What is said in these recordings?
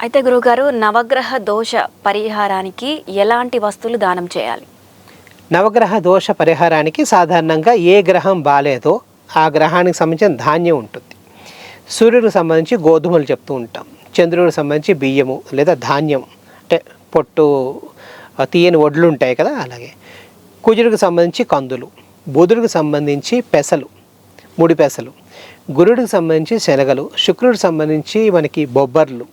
అయితే గురుగారు, నవగ్రహ దోష పరిహారానికి ఎలాంటి వస్తువులు దానం చేయాలి? నవగ్రహ దోష పరిహారానికి సాధారణంగా ఏ గ్రహం బాలేదో ఆ గ్రహానికి సంబంధించిన ధాన్యం ఉంటుంది. సూర్యుడికి సంబంధించి గోధుమలు చెప్తూ ఉంటాం, చంద్రుడికి సంబంధించి బియ్యము లేదా ధాన్యం, అంటే పొట్టు తీయని వడ్లు ఉంటాయి కదా, అలాగే కుజుడికి సంబంధించి కందులు, బుధుడికి సంబంధించి పెసలు, ముడి పెసలు, గురుడికి సంబంధించి శనగలు, శుక్రుడికి సంబంధించి మనకి బొబ్బర్లు,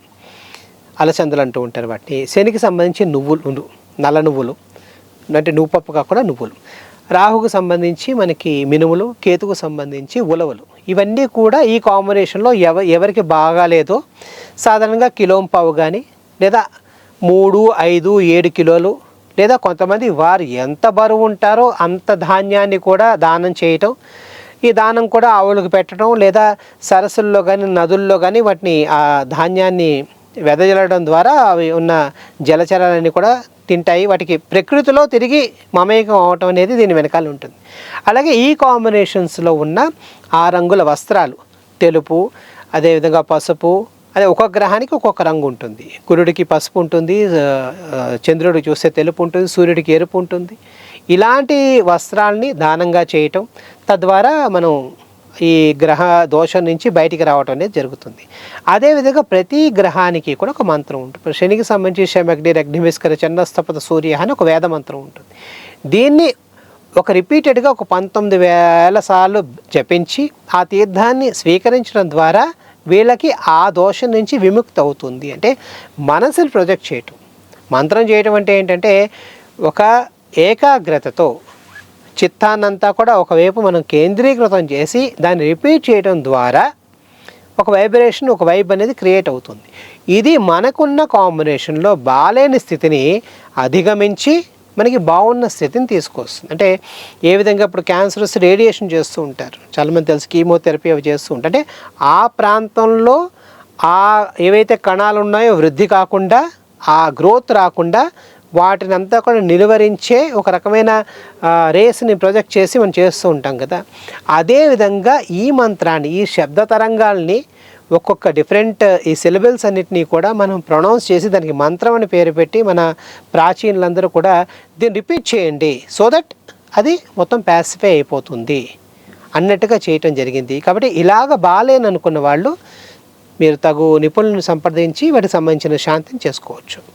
అలసందలు అంటూ ఉంటారు వాటిని, శనికి సంబంధించి నువ్వులు, నల్ల నువ్వులు అంటే నువ్వుపప్పు కాకుండా నువ్వులు, రాహుకు సంబంధించి మనకి మినుములు, కేతుకు సంబంధించి ఉలవలు. ఇవన్నీ కూడా ఈ కాంబినేషన్లో ఎవరికి బాగాలేదో సాధారణంగా కిలోంపావు కానీ లేదా 3, 5, 7 కిలోలు, లేదా కొంతమంది వారు ఎంత బరువు ఉంటారో అంత ధాన్యాన్ని కూడా దానం చేయటం. ఈ దానం కూడా ఆవులకు పెట్టడం లేదా సరస్సుల్లో కానీ నదుల్లో కానీ వాటిని ఆ ధాన్యాన్ని వెదజల్లడం ద్వారా అవి ఉన్న జలచరాలన్నీ కూడా తింటాయి. వాటికి ప్రకృతిలో తిరిగి మమేకం అవటం అనేది దీని వెనకాల ఉంటుంది. అలాగే ఈ కాంబినేషన్స్లో ఉన్న 6 రంగుల వస్త్రాలు, తెలుపు, అదేవిధంగా పసుపు, అదే ఒక్కొక్క గ్రహానికి ఒక్కొక్క రంగు ఉంటుంది. గురుడికి పసుపు ఉంటుంది, చంద్రుడికి చూస్తే తెలుపు ఉంటుంది, సూర్యుడికి ఎరుపు ఉంటుంది. ఇలాంటి వస్త్రాలని దానంగా చేయటం తద్వారా మనం ఈ గ్రహ దోషం నుంచి బయటికి రావటం అనేది జరుగుతుంది. అదేవిధంగా ప్రతి గ్రహానికి కూడా ఒక మంత్రం ఉంటుంది. శనికి సంబంధించి శమగ్నిరగ్నిమిస్కర చంద్రస్తపత సూర్య అని ఒక వేద మంత్రం ఉంటుంది. దీన్ని రిపీటెడ్గా 19,000 సార్లు జపించి ఆ తీర్థాన్ని స్వీకరించడం ద్వారా వీళ్ళకి ఆ దోషం నుంచి విముక్తి అవుతుంది. అంటే మనసుని ప్రొజెక్ట్ చేయటం, మంత్రం చేయటం అంటే ఏంటంటే ఒక ఏకాగ్రతతో చిత్తాన్నంతా కూడా ఒకవైపు మనం కేంద్రీకృతం చేసి దాన్ని రిపీట్ చేయడం ద్వారా ఒక వైబ్రేషన్, ఒక వైబ్ అనేది క్రియేట్ అవుతుంది. ఇది మనకున్న కాంబినేషన్లో బాలేని స్థితిని అధిగమించి మనకి బాగున్న స్థితిని తీసుకొస్తుంది. అంటే ఏ విధంగా ఇప్పుడు క్యాన్సర్స్ రేడియేషన్ చేస్తూ ఉంటారు, చాలామంది తెలుసు, కీమోథెరపీ అవి చేస్తూ ఉంటారు. అంటే ఆ ప్రాంతంలో ఏవైతే కణాలు ఉన్నాయో వృద్ధి కాకుండా, ఆ గ్రోత్ రాకుండా వాటిని అంతా కూడా నిలువరించే ఒక రకమైన రేస్ని ప్రొజెక్ట్ చేసి మనం చేస్తూ ఉంటాం కదా. అదేవిధంగా ఈ మంత్రాన్ని, ఈ శబ్ద తరంగాల్ని ఒక్కొక్క డిఫరెంట్ ఈ సిలబుల్స్ అన్నిటినీ కూడా మనం ప్రొనౌన్స్ చేసి దానికి మంత్రం అని పేరు పెట్టి మన ప్రాచీనులందరూ కూడా దీన్ని రిపీట్ చేయండి, సో దట్ అది మొత్తం ప్యాసిఫై అయిపోతుంది అన్నట్టుగా చేయటం జరిగింది. కాబట్టి ఇలాగ బాలేననుకున్న వాళ్ళు మీరు తగు నిపుణులను సంప్రదించి వాటికి సంబంధించిన శాంతిని చేసుకోవచ్చు.